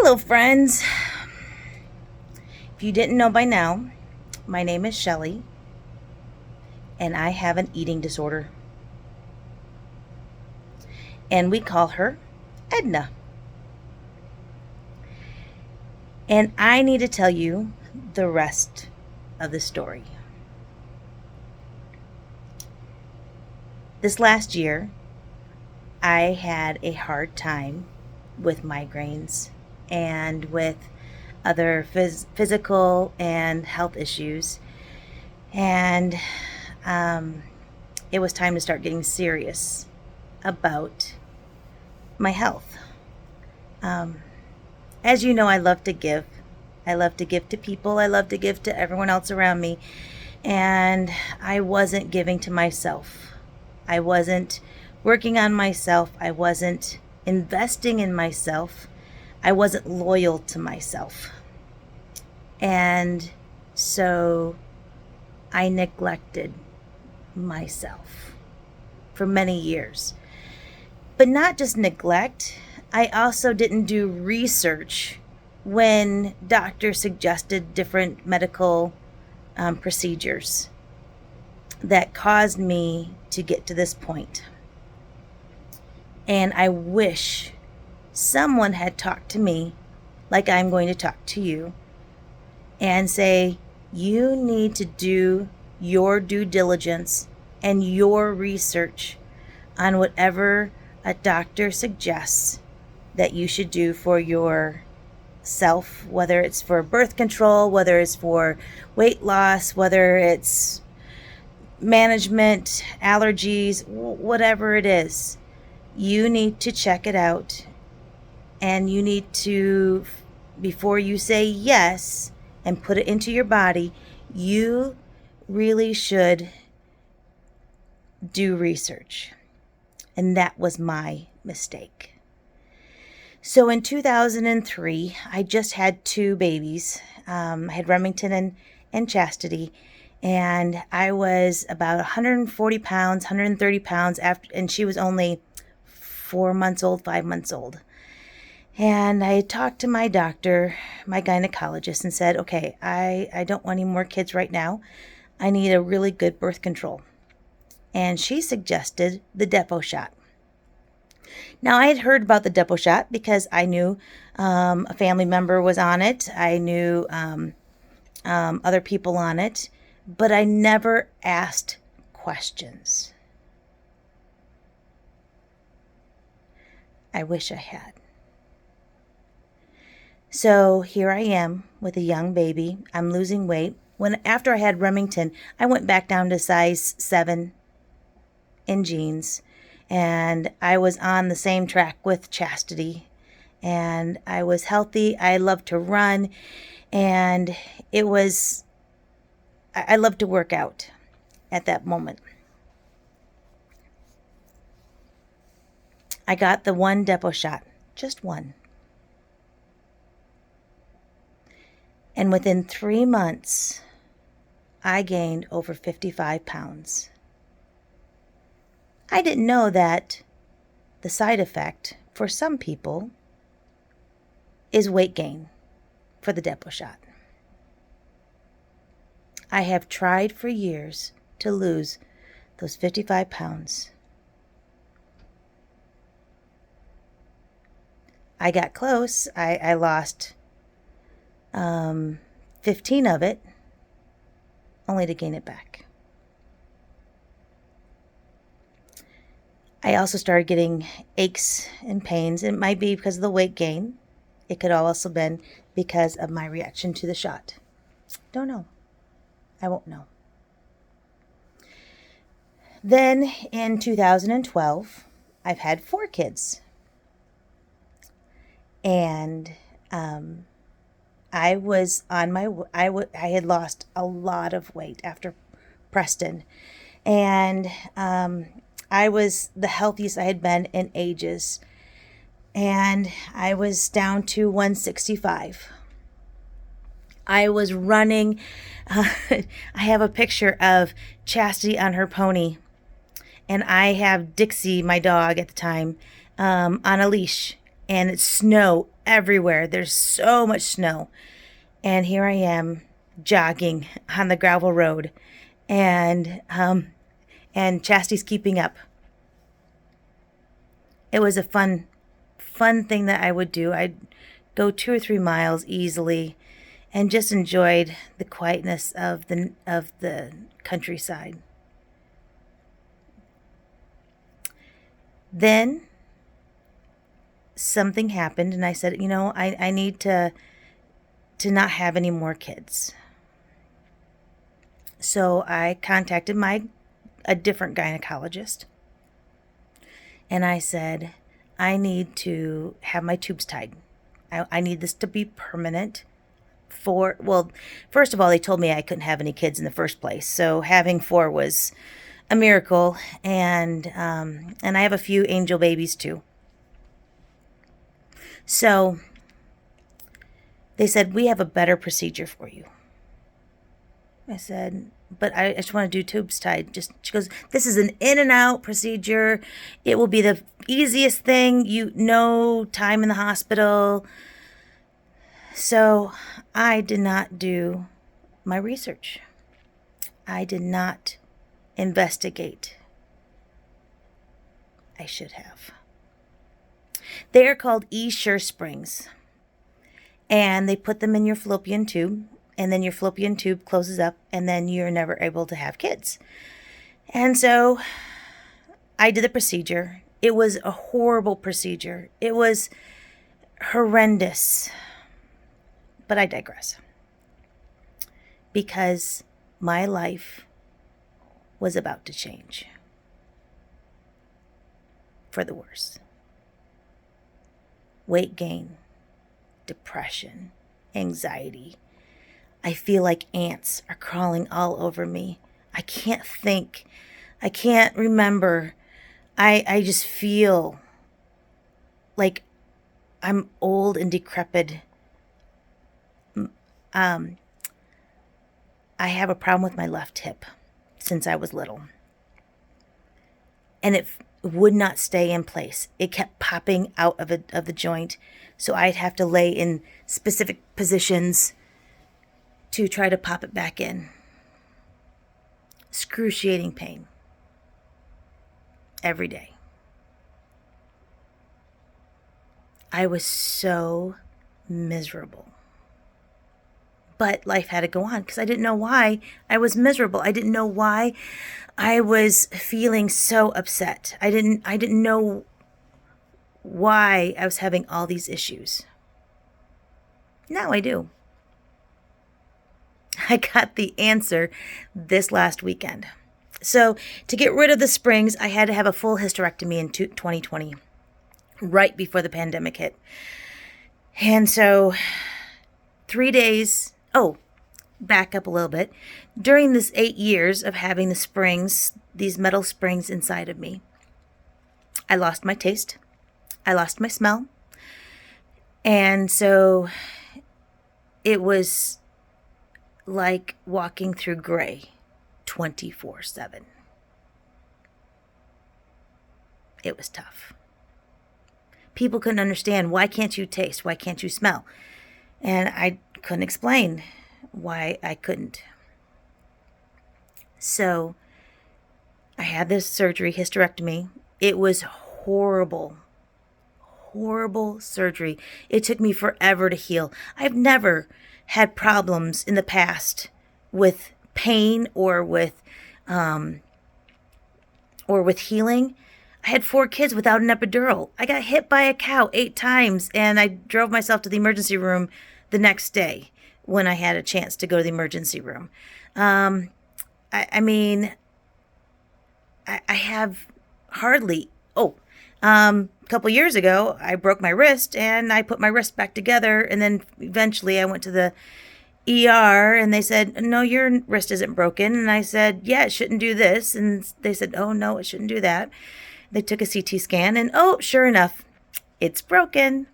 Hello, friends. If you didn't know by now, my name is Shelly, and I have an eating disorder. And we call her Edna. And I need to tell you the rest of the story. This last year, I had a hard time with migraines and with other physical and health issues. And it was time to start getting serious about my health. As you know, I love to give. I love to give to people. I love to give to everyone else around me. And I wasn't giving to myself. I wasn't working on myself. I wasn't investing in myself. I wasn't loyal to myself. And so I neglected myself for many years. But not just neglect, I also didn't do research when doctors suggested different medical procedures that caused me to get to this point. And I wish someone had talked to me like I'm going to talk to you and say, you need to do your due diligence and your research on whatever a doctor suggests that you should do for your self, whether it's for birth control, whether it's for weight loss, whether it's management, allergies, whatever it is. You need to check it out, and you need to, before you say yes and put it into your body, you really should do research. And that was my mistake. So in 2003, I just had two babies. I had Remington and Chastity, and I was about 140 pounds, 130 pounds after, and she was only 4 months old, 5 months old. And I talked to my doctor, my gynecologist, and said, okay, I don't want any more kids right now. I need a really good birth control. And she suggested the Depo shot. Now, I had heard about the Depo shot because I knew a family member was on it. I knew other people on it, but I never asked questions. I wish I had. So here I am with a young baby. I'm losing weight. After I had Remington, I went back down to size 7 in jeans, and I was on the same track with Chastity, and I was healthy. I loved to run, and I loved to work out at that moment. I got the one Depo shot, just one. And within 3 months, I gained over 55 pounds. I didn't know that the side effect for some people is weight gain for the Depo shot. I have tried for years to lose those 55 pounds. I got close. I lost 15 of it, only to gain it back. I also started getting aches and pains. It might be because of the weight gain. It could also have been because of my reaction to the shot. Don't know. I won't know. Then in 2012, I've had 4 kids. And I was on my, I had lost a lot of weight after Preston. And I was the healthiest I had been in ages. And I was down to 165. I was running. I have a picture of Chastity on her pony. And I have Dixie, my dog at the time, on a leash. And it's snow everywhere. There's so much snow. And here I am jogging on the gravel road, and Chastity's keeping up. It was a fun thing that I would do. I'd go 2 or 3 miles easily, and just enjoyed the quietness of the countryside. Then something happened, and I said, I need to not have any more kids. So I contacted a different gynecologist, and I said, I need to have my tubes tied. I need this to be permanent. First of all, they told me I couldn't have any kids in the first place, so having 4 was a miracle, and I have a few angel babies too. So they said, we have a better procedure for you. I said, but I just want to do tubes tied. She goes, this is an in and out procedure. It will be the easiest thing. No time in the hospital. So I did not do my research. I did not investigate. I should have. They are called E-Sure Springs. And they put them in your fallopian tube, and then your fallopian tube closes up, and then you're never able to have kids. And so I did the procedure. It was a horrible procedure. It was horrendous. But I digress. Because my life was about to change. For the worse. Weight gain, depression, anxiety. I feel like ants are crawling all over me. I can't think. I can't remember. I just feel like I'm old and decrepit. I have a problem with my left hip since I was little. And it would not stay in place. It kept popping out of the joint. So I'd have to lay in specific positions to try to pop it back in. Excruciating pain. Every day. I was so miserable. But life had to go on because I didn't know why I was miserable. I didn't know why I was feeling so upset. I didn't know why I was having all these issues. Now I do. I got the answer this last weekend. So to get rid of the springs, I had to have a full hysterectomy in 2020, right before the pandemic hit. And so 3 days, back up a little bit. During this 8 years of having the springs, these metal springs inside of me, I lost my taste. I lost my smell. And so it was like walking through gray 24/7. It was tough. People couldn't understand, why can't you taste? Why can't you smell? And I couldn't explain why I couldn't. So I had this surgery, hysterectomy. It was horrible surgery. It took me forever to heal. I've never had problems in the past with pain or with healing. I had 4 kids without an epidural. I got hit by a cow 8 times, and I drove myself to the emergency room the next day when I had a chance to go to the emergency room. I have hardly, a couple years ago, I broke my wrist, and I put my wrist back together, and then eventually I went to the ER, and they said, no, your wrist isn't broken. And I said, yeah, it shouldn't do this. And they said, oh, no, it shouldn't do that. They took a CT scan, and sure enough, it's broken.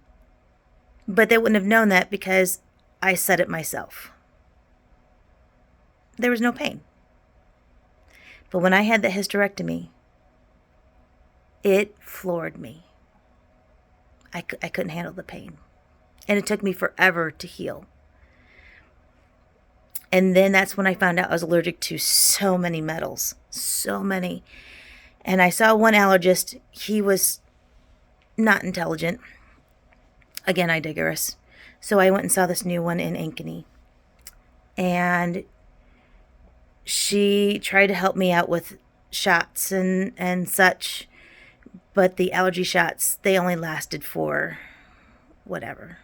But they wouldn't have known that because I said it myself. There was no pain. But when I had the hysterectomy, it floored me. I couldn't handle the pain. And it took me forever to heal. And then that's when I found out I was allergic to so many metals, so many. And I saw one allergist. He was not intelligent. Again, I digress. So I went and saw this new one in Ankeny. And she tried to help me out with shots and such. But the allergy shots, they only lasted for whatever.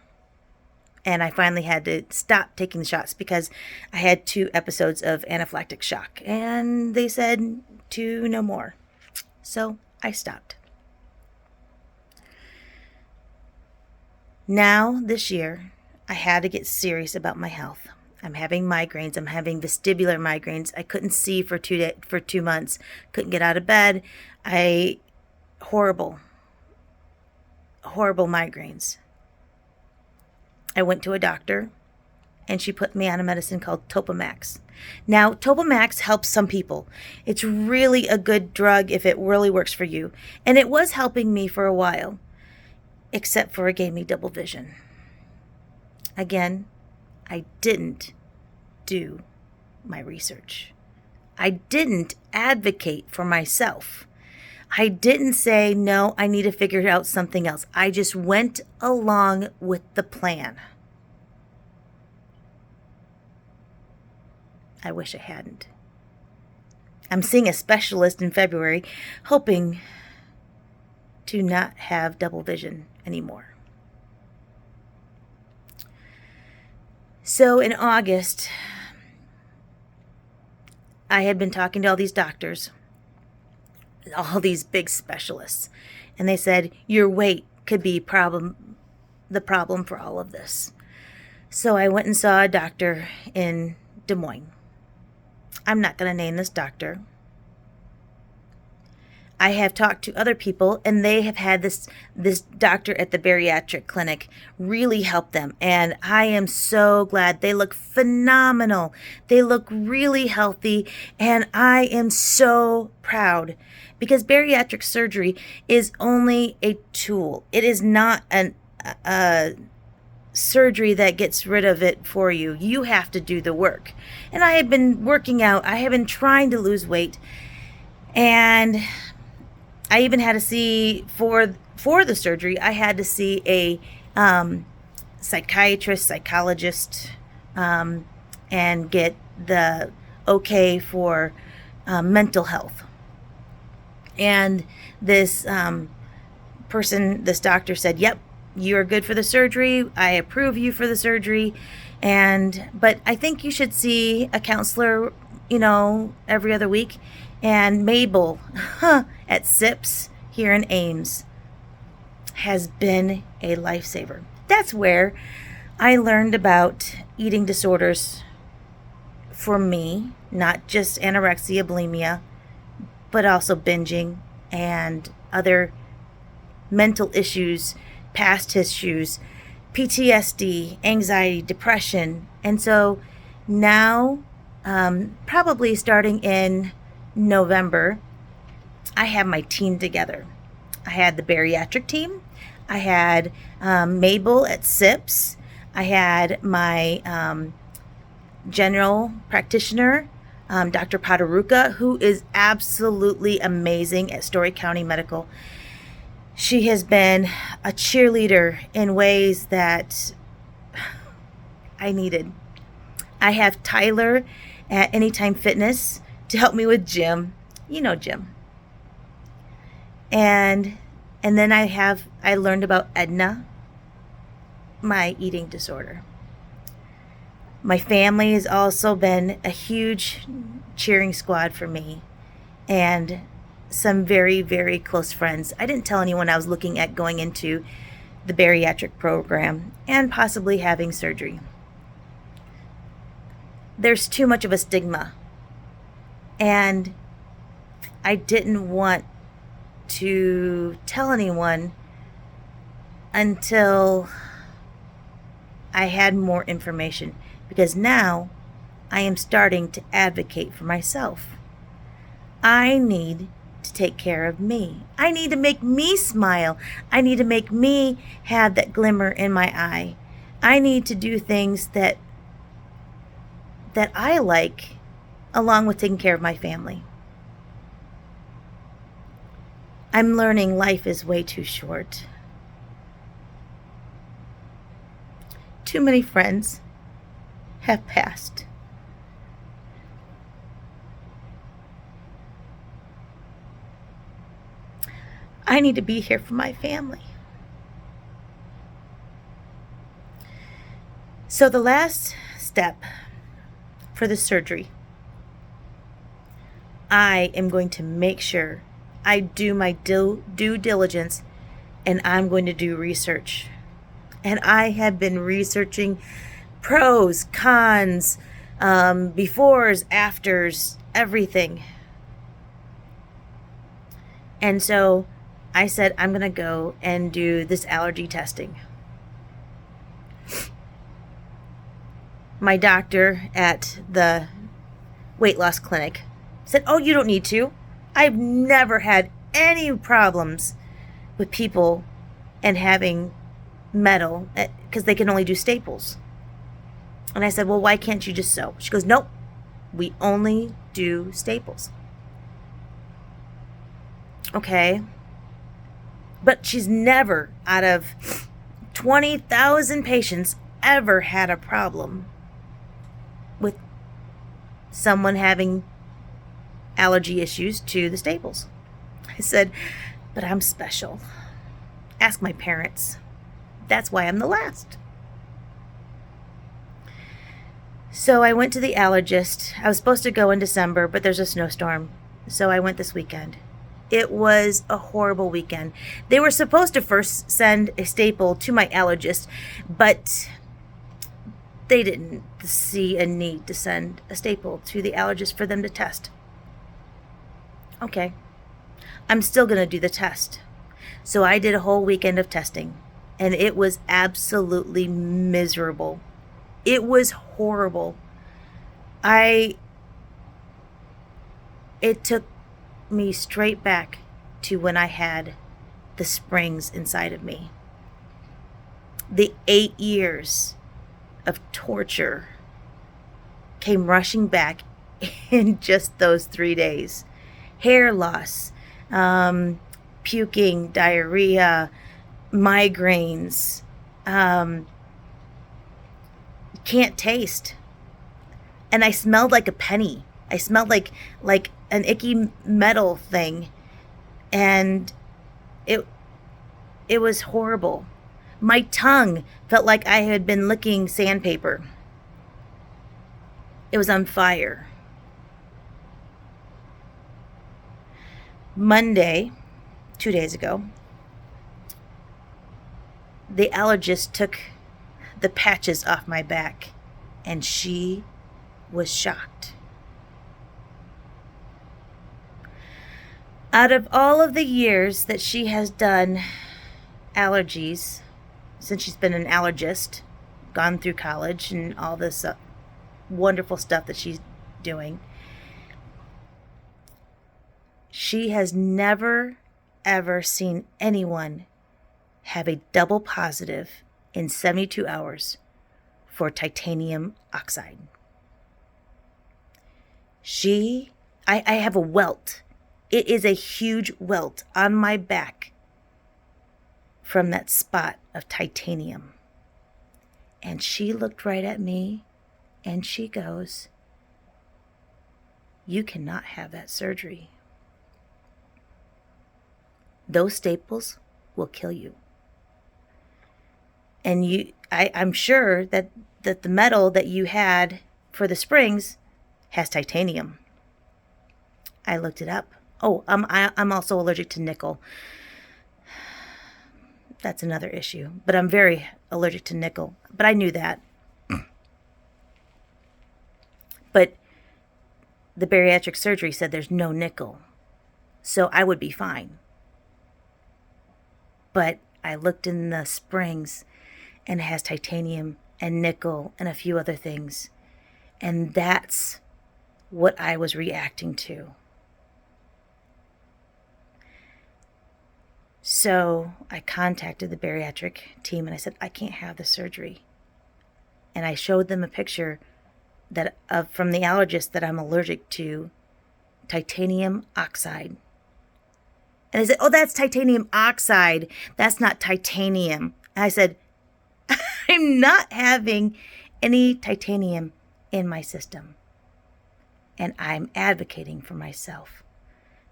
And I finally had to stop taking the shots because I had 2 episodes of anaphylactic shock. And they said 2, no more. So I stopped. Now, this year, I had to get serious about my health. I'm having migraines. I'm having vestibular migraines. I couldn't see for 2 months. Couldn't get out of bed. Horrible migraines. I went to a doctor, and she put me on a medicine called Topamax. Now, Topamax helps some people. It's really a good drug if it really works for you. And it was helping me for a while, except for it gave me double vision. Again, I didn't do my research. I didn't advocate for myself. I didn't say, no, I need to figure out something else. I just went along with the plan. I wish I hadn't. I'm seeing a specialist in February, hoping to not have double vision anymore. So in August, I had been talking to all these doctors, all these big specialists, and they said your weight could be the problem for all of this. So I went and saw a doctor in Des Moines. I'm not going to name this doctor. I have talked to other people, and they have had this doctor at the bariatric clinic really help them. And I am so glad. They look phenomenal. They look really healthy. And I am so proud because bariatric surgery is only a tool. It is not a surgery that gets rid of it for you. You have to do the work. And I have been working out. I have been trying to lose weight. And I even had to see, for the surgery, I had to see a psychiatrist, psychologist, and get the okay for mental health. And this doctor said, yep, you're good for the surgery. I approve you for the surgery. But I think you should see a counselor, every other week. And Mabel at SIPS here in Ames has been a lifesaver. That's where I learned about eating disorders for me, not just anorexia, bulimia, but also binging and other mental issues, past issues, PTSD, anxiety, depression. And so now, probably starting in November, I have my team together. I had the bariatric team. I had Mabel at SIPS. I had my general practitioner, Dr. Poderuka, who is absolutely amazing at Story County Medical. She has been a cheerleader in ways that I needed. I have Tyler at Anytime Fitness to help me with Jim. Jim. And then I learned about Edna, my eating disorder. My family has also been a huge cheering squad for me, and some very, very close friends. I didn't tell anyone I was looking at going into the bariatric program and possibly having surgery. There's too much of a stigma. And I didn't want to tell anyone until I had more information, because now I am starting to advocate for myself. I need to take care of me. I need to make me smile. I need to make me have that glimmer in my eye, I need to do things that I like, along with taking care of my family. I'm learning life is way too short. Too many friends have passed. I need to be here for my family. So the last step for the surgery, I am going to make sure I do my due diligence, and I'm going to do research. And I have been researching pros, cons, befores, afters, everything. And so I said, I'm going to go and do this allergy testing. My doctor at the weight loss clinic said, oh, you don't need to. I've never had any problems with people and having metal because they can only do staples. And I said, well, why can't you just sew? She goes, nope, we only do staples. Okay. But she's never, out of 20,000 patients, ever had a problem with someone having allergy issues to the staples. I said, but I'm special. Ask my parents. That's why I'm the last. So I went to the allergist. I was supposed to go in December, but there's a snowstorm. So I went this weekend. It was a horrible weekend. They were supposed to first send a staple to my allergist, but they didn't see a need to send a staple to the allergist for them to test. Okay. I'm still going to do the test. So I did a whole weekend of testing, and it was absolutely miserable. It was horrible. It took me straight back to when I had the springs inside of me. The 8 years of torture came rushing back in just those 3 days. Hair loss, puking, diarrhea, migraines, can't taste. And I smelled like a penny. I smelled like an icky metal thing. And it was horrible. My tongue felt like I had been licking sandpaper. It was on fire. Monday, 2 days ago, the allergist took the patches off my back, and she was shocked. Out of all of the years that she has done allergies, since she's been an allergist, gone through college and all this wonderful stuff that she's doing, she has never, ever seen anyone have a double positive in 72 hours for titanium oxide. I have a welt. It is a huge welt on my back from that spot of titanium. And she looked right at me and she goes, you cannot have that surgery. Those staples will kill you. And I'm sure that the metal that you had for the springs has titanium. I looked it up. Oh, I'm also allergic to nickel. That's another issue. But I'm very allergic to nickel. But I knew that. But the bariatric surgery said there's no nickel. So I would be fine. But I looked in the springs, and it has titanium and nickel and a few other things. And that's what I was reacting to. So I contacted the bariatric team and I said, I can't have the surgery. And I showed them a picture from the allergist that I'm allergic to titanium oxide. And they said, oh, that's titanium oxide. That's not titanium. And I said, I'm not having any titanium in my system. And I'm advocating for myself.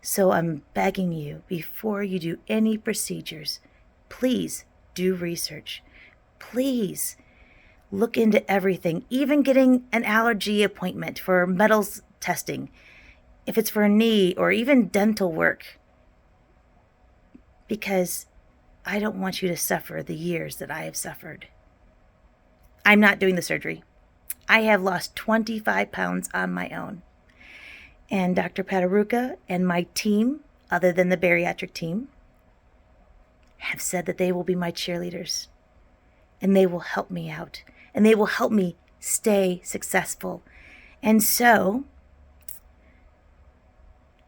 So I'm begging you, before you do any procedures, please do research. Please look into everything, even getting an allergy appointment for metals testing, if it's for a knee or even dental work, because I don't want you to suffer the years that I have suffered. I'm not doing the surgery. I have lost 25 pounds on my own. And Dr. Pataruka and my team, other than the bariatric team, have said that they will be my cheerleaders. And they will help me out. And they will help me stay successful. And so,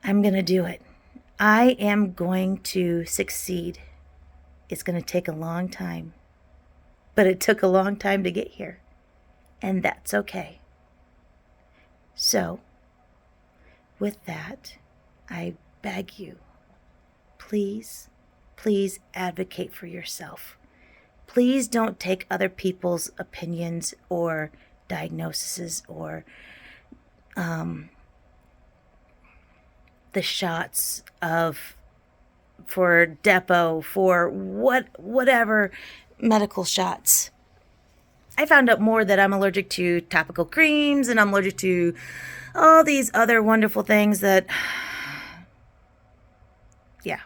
I'm going to do it. I am going to succeed. It's going to take a long time. But it took a long time to get here. And that's okay. So, with that, I beg you, please, please advocate for yourself. Please don't take other people's opinions or diagnoses or the shots for Depo, for whatever medical shots. I found out more that I'm allergic to topical creams and I'm allergic to all these other wonderful things that, yeah.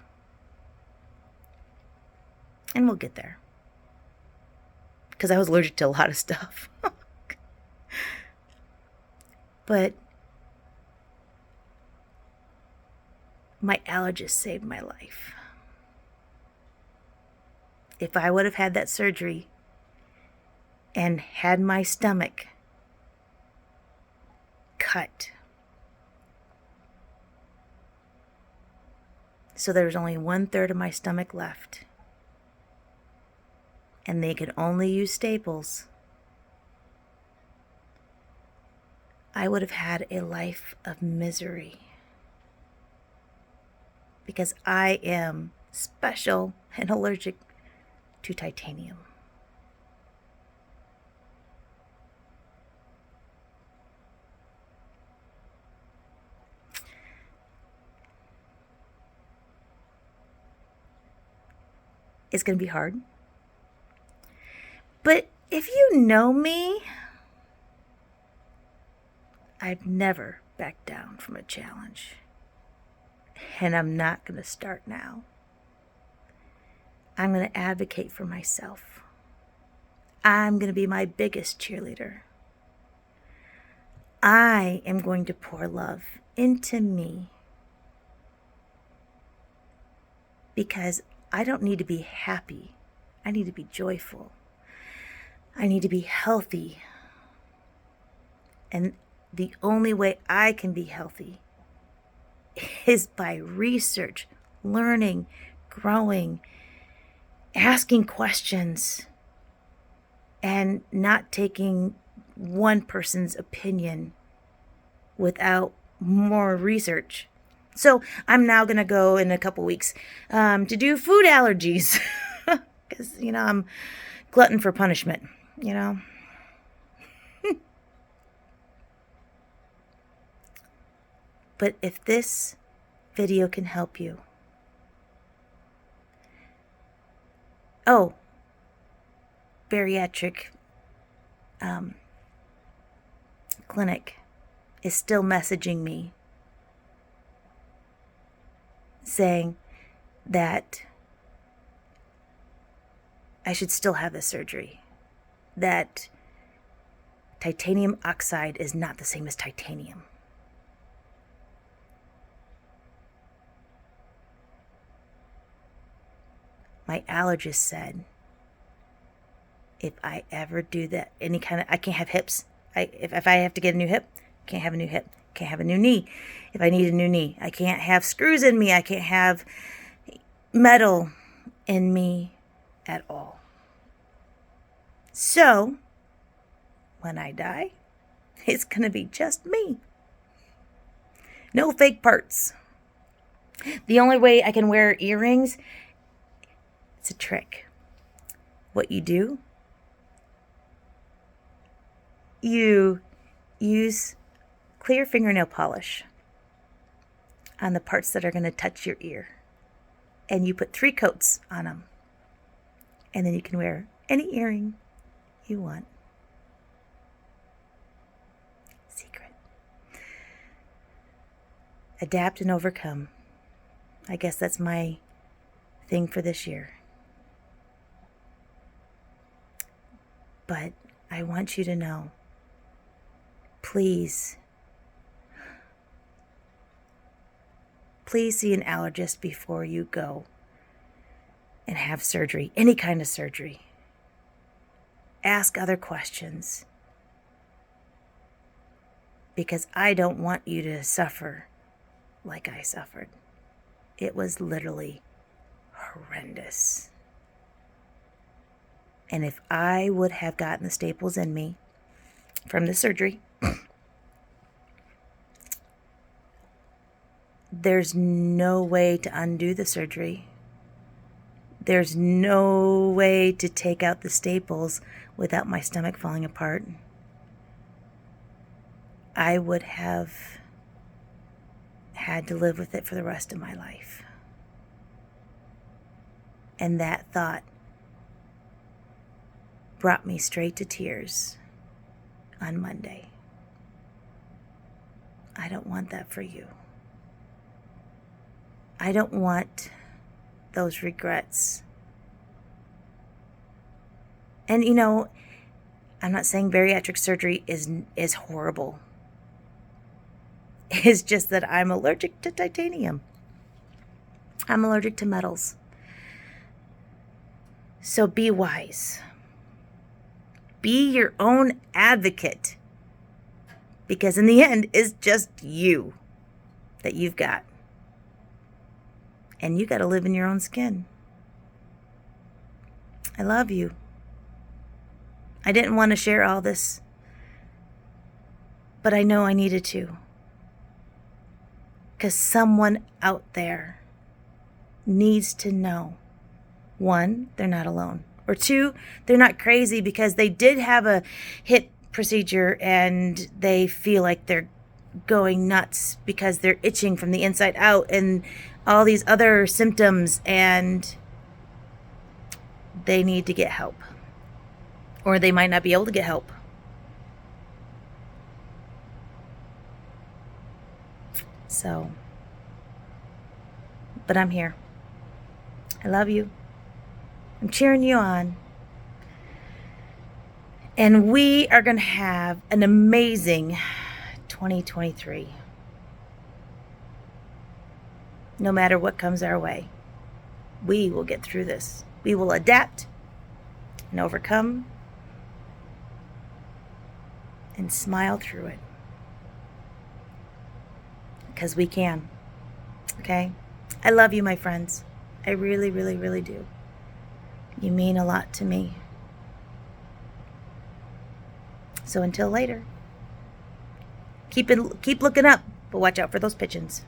And we'll get there. Because I was allergic to a lot of stuff. But my allergist saved my life. If I would have had that surgery and had my stomach cut, so there was only 1/3 of my stomach left, and they could only use staples, I would have had a life of misery. Because I am special and allergic to titanium. It's going to be hard. But if you know me, I've never backed down from a challenge. And I'm not going to start now. I'm going to advocate for myself. I'm going to be my biggest cheerleader. I am going to pour love into me. Because I don't need to be happy. I need to be joyful. I need to be healthy. And the only way I can be healthy is by research, learning, growing, asking questions, and not taking one person's opinion without more research. So I'm now going to go in a couple weeks to do food allergies because, I'm glutton for punishment, But if this video can help you. Oh, bariatric clinic is still messaging me saying that I should still have the surgery, that titanium oxide is not the same as titanium. My allergist said, if I ever do that, I can't have hips. If I have to get a new hip, can't have a new hip. Can't have a new knee. If I need a new knee, I can't have screws in me. I can't have metal in me at all. So, when I die, it's going to be just me. No fake parts. The only way I can wear earrings, it's a trick. What you do, you use clear fingernail polish on the parts that are going to touch your ear. And you put 3 coats on them. And then you can wear any earring you want. Secret. Adapt and overcome. I guess that's my thing for this year. But I want you to know, please see an allergist before you go and have surgery, any kind of surgery. Ask other questions, because I don't want you to suffer like I suffered. It was literally horrendous. And if I would have gotten the staples in me from the surgery, there's no way to undo the surgery. There's no way to take out the staples without my stomach falling apart. I would have had to live with it for the rest of my life. And that thought brought me straight to tears on Monday. I don't want that for you. I don't want those regrets. And I'm not saying bariatric surgery is horrible. It's just that I'm allergic to titanium. I'm allergic to metals. So be wise. Be your own advocate. Because in the end, it's just you that you've got. And you got to live in your own skin. I love you. I didn't want to share all this, but I know I needed to. Because someone out there needs to know. 1, they're not alone. Or 2, they're not crazy because they did have a hip procedure and they feel like they're going nuts because they're itching from the inside out and all these other symptoms, and they need to get help. Or they might not be able to get help. So, but I'm here. I love you. I'm cheering you on. And we are going to have an amazing 2023. No matter what comes our way, we will get through this. We will adapt and overcome and smile through it. Because we can. Okay? I love you, my friends. I really, really, really do. You mean a lot to me. So until later, keep looking up, but watch out for those pigeons.